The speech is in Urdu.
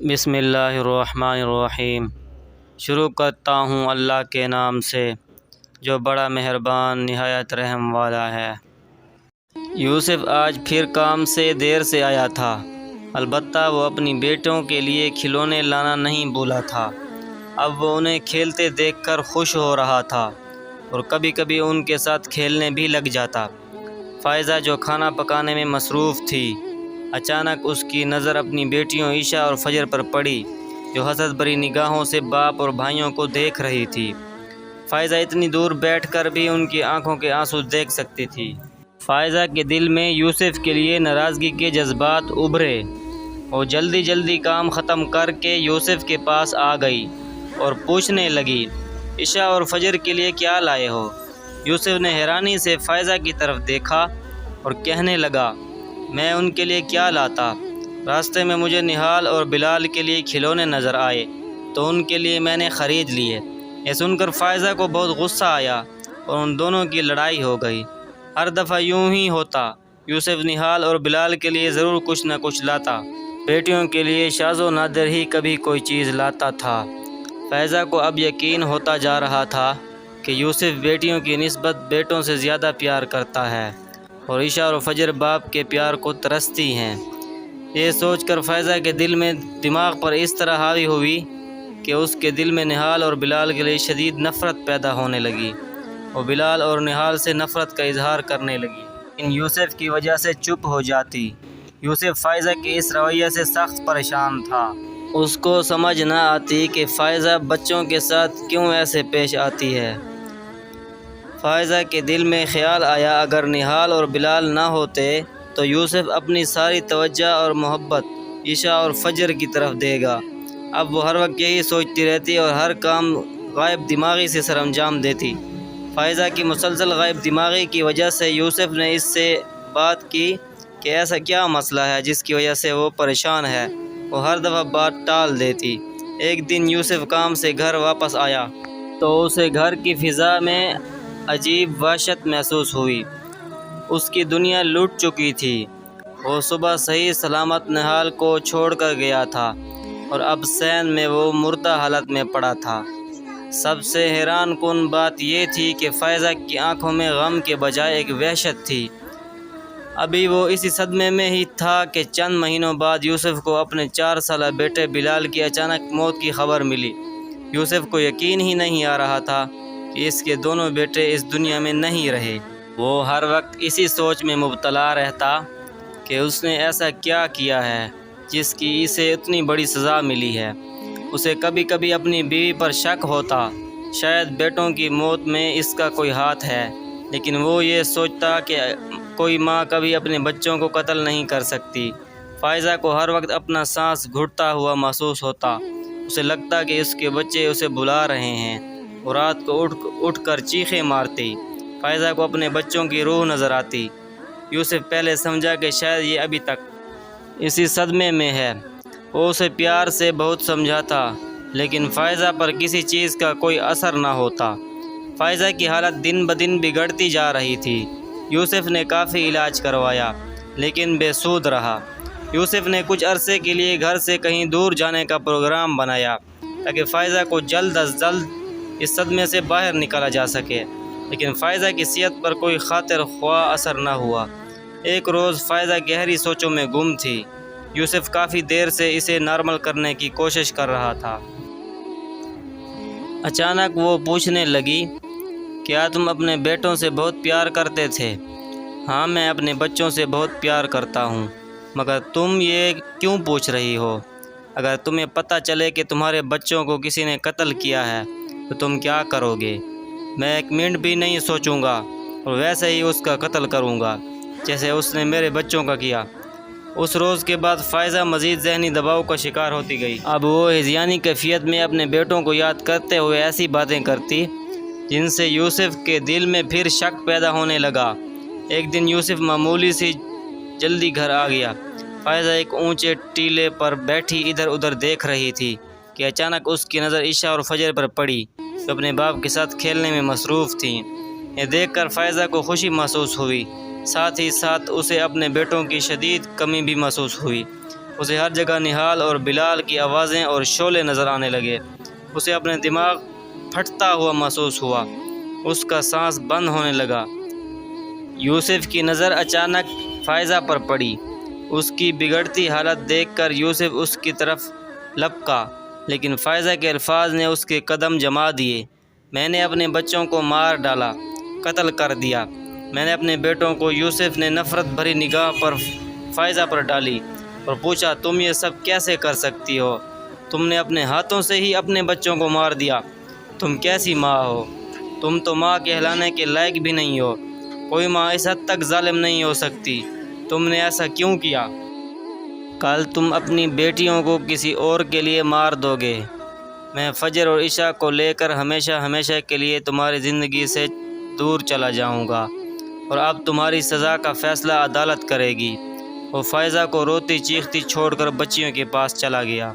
بسم اللہ الرحمن الرحیم۔ شروع کرتا ہوں اللہ کے نام سے جو بڑا مہربان نہایت رحم والا ہے۔ یوسف آج پھر کام سے دیر سے آیا تھا، البتہ وہ اپنی بیٹوں کے لیے کھلونے لانا نہیں بھولا تھا۔ اب وہ انہیں کھیلتے دیکھ کر خوش ہو رہا تھا اور کبھی کبھی ان کے ساتھ کھیلنے بھی لگ جاتا۔ فائزہ جو کھانا پکانے میں مصروف تھی، اچانک اس کی نظر اپنی بیٹیوں عائشہ اور فجر پر پڑی جو حسد بھری نگاہوں سے باپ اور بھائیوں کو دیکھ رہی تھی۔ فائزہ اتنی دور بیٹھ کر بھی ان کی آنکھوں کے آنسو دیکھ سکتی تھی۔ فائزہ کے دل میں یوسف کے لیے ناراضگی کے جذبات ابھرے۔ وہ جلدی جلدی کام ختم کر کے یوسف کے پاس آ گئی اور پوچھنے لگی، عائشہ اور فجر کے لیے کیا لائے ہو؟ یوسف نے حیرانی سے فائزہ کی طرف دیکھا اور کہنے لگا، میں ان کے لیے کیا لاتا؟ راستے میں مجھے نہال اور بلال کے لیے کھلونے نظر آئے تو ان کے لیے میں نے خرید لیے۔ یہ سن کر فائزہ کو بہت غصہ آیا اور ان دونوں کی لڑائی ہو گئی۔ ہر دفعہ یوں ہی ہوتا، یوسف نہال اور بلال کے لیے ضرور کچھ نہ کچھ لاتا، بیٹیوں کے لیے شاذ و نادر ہی کبھی کوئی چیز لاتا تھا۔ فائزہ کو اب یقین ہوتا جا رہا تھا کہ یوسف بیٹیوں کی نسبت بیٹوں سے زیادہ پیار کرتا ہے اور عائشہ اور فجر باپ کے پیار کو ترستی ہیں۔ یہ سوچ کر فائزہ کے دل میں دماغ پر اس طرح حاوی ہوئی کہ اس کے دل میں نہال اور بلال کے لیے شدید نفرت پیدا ہونے لگی۔ وہ بلال اور نہال سے نفرت کا اظہار کرنے لگی، لیکن یوسف کی وجہ سے چپ ہو جاتی۔ یوسف فائزہ کے اس رویے سے سخت پریشان تھا۔ اس کو سمجھ نہ آتی کہ فائزہ بچوں کے ساتھ کیوں ایسے پیش آتی ہے۔ فائزہ کے دل میں خیال آیا، اگر نہال اور بلال نہ ہوتے تو یوسف اپنی ساری توجہ اور محبت عائشہ اور فجر کی طرف دے گا۔ اب وہ ہر وقت یہی سوچتی رہتی اور ہر کام غائب دماغی سے سر انجام دیتی۔ فائزہ کی مسلسل غائب دماغی کی وجہ سے یوسف نے اس سے بات کی کہ ایسا کیا مسئلہ ہے جس کی وجہ سے وہ پریشان ہے۔ وہ ہر دفعہ بات ٹال دیتی۔ ایک دن یوسف کام سے گھر واپس آیا تو اسے گھر کی فضا میں عجیب وحشت محسوس ہوئی۔ اس کی دنیا لٹ چکی تھی۔ وہ صبح صحیح سلامت نہال کو چھوڑ کر گیا تھا اور اب صحن میں وہ مردہ حالت میں پڑا تھا۔ سب سے حیران کن بات یہ تھی کہ فائزہ کی آنکھوں میں غم کے بجائے ایک وحشت تھی۔ ابھی وہ اسی صدمے میں ہی تھا کہ چند مہینوں بعد یوسف کو اپنے 4 سالہ بیٹے بلال کی اچانک موت کی خبر ملی۔ یوسف کو یقین ہی نہیں آ رہا تھا کہ اس کے دونوں بیٹے اس دنیا میں نہیں رہے۔ وہ ہر وقت اسی سوچ میں مبتلا رہتا کہ اس نے ایسا کیا کیا ہے جس کی اسے اتنی بڑی سزا ملی ہے۔ اسے کبھی کبھی اپنی بیوی پر شک ہوتا، شاید بیٹوں کی موت میں اس کا کوئی ہاتھ ہے، لیکن وہ یہ سوچتا کہ کوئی ماں کبھی اپنے بچوں کو قتل نہیں کر سکتی۔ فائزہ کو ہر وقت اپنا سانس گھٹتا ہوا محسوس ہوتا۔ اسے لگتا کہ اس کے بچے اسے بلا رہے ہیں۔ وہ رات کو اٹھ کر چیخیں مارتی۔ فائزہ کو اپنے بچوں کی روح نظر آتی۔ یوسف پہلے سمجھا کہ شاید یہ ابھی تک اسی صدمے میں ہے۔ وہ اسے پیار سے بہت سمجھاتا، لیکن فائزہ پر کسی چیز کا کوئی اثر نہ ہوتا۔ فائزہ کی حالت دن بدن بگڑتی جا رہی تھی۔ یوسف نے کافی علاج کروایا لیکن بے سود رہا۔ یوسف نے کچھ عرصے کے لیے گھر سے کہیں دور جانے کا پروگرام بنایا تاکہ فائزہ کو جلد از جلد اس صدمے سے باہر نکالا جا سکے، لیکن فائزہ کی صحت پر کوئی خاطر خواہ اثر نہ ہوا۔ ایک روز فائزہ گہری سوچوں میں گم تھی۔ یوسف کافی دیر سے اسے نارمل کرنے کی کوشش کر رہا تھا۔ اچانک وہ پوچھنے لگی، کیا تم اپنے بیٹوں سے بہت پیار کرتے تھے؟ ہاں، میں اپنے بچوں سے بہت پیار کرتا ہوں، مگر تم یہ کیوں پوچھ رہی ہو؟ اگر تمہیں پتہ چلے کہ تمہارے بچوں کو کسی نے قتل کیا ہے تو تم کیا کرو گے؟ میں ایک منٹ بھی نہیں سوچوں گا اور ویسے ہی اس کا قتل کروں گا جیسے اس نے میرے بچوں کا کیا۔ اس روز کے بعد فائزہ مزید ذہنی دباؤ کا شکار ہوتی گئی۔ اب وہ ہذیانی کیفیت میں اپنے بیٹوں کو یاد کرتے ہوئے ایسی باتیں کرتی جن سے یوسف کے دل میں پھر شک پیدا ہونے لگا۔ ایک دن یوسف معمولی سی جلدی گھر آ گیا۔ فائزہ ایک اونچے ٹیلے پر بیٹھی ادھر ادھر دیکھ رہی تھی کہ اچانک اس کی نظر عائشہ اور فجر پر پڑی جو اپنے باپ کے ساتھ کھیلنے میں مصروف تھیں۔ یہ دیکھ کر فائزہ کو خوشی محسوس ہوئی، ساتھ ہی ساتھ اسے اپنے بیٹوں کی شدید کمی بھی محسوس ہوئی۔ اسے ہر جگہ نہال اور بلال کی آوازیں اور شعلے نظر آنے لگے۔ اسے اپنے دماغ پھٹتا ہوا محسوس ہوا، اس کا سانس بند ہونے لگا۔ یوسف کی نظر اچانک فائزہ پر پڑی۔ اس کی بگڑتی حالت دیکھ کر یوسف اس کی طرف لپکا، لیکن فائزہ کے الفاظ نے اس کے قدم جما دیے۔ میں نے اپنے بچوں کو مار ڈالا، قتل کر دیا۔ میں نے اپنے بیٹوں کو۔ یوسف نے نفرت بھری نگاہ پر فائزہ پر ڈالی اور پوچھا، تم یہ سب کیسے کر سکتی ہو؟ تم نے اپنے ہاتھوں سے ہی اپنے بچوں کو مار دیا۔ تم کیسی ماں ہو؟ تم تو ماں کہلانے کے لائق بھی نہیں ہو۔ کوئی ماں اس حد تک ظالم نہیں ہو سکتی۔ تم نے ایسا کیوں کیا؟ کل تم اپنی بیٹیوں کو کسی اور کے لیے مار دو گے۔ میں فجر اور عشاء کو لے کر ہمیشہ ہمیشہ کے لیے تمہاری زندگی سے دور چلا جاؤں گا، اور اب تمہاری سزا کا فیصلہ عدالت کرے گی۔ وہ فائزہ کو روتی چیختی چھوڑ کر بچیوں کے پاس چلا گیا۔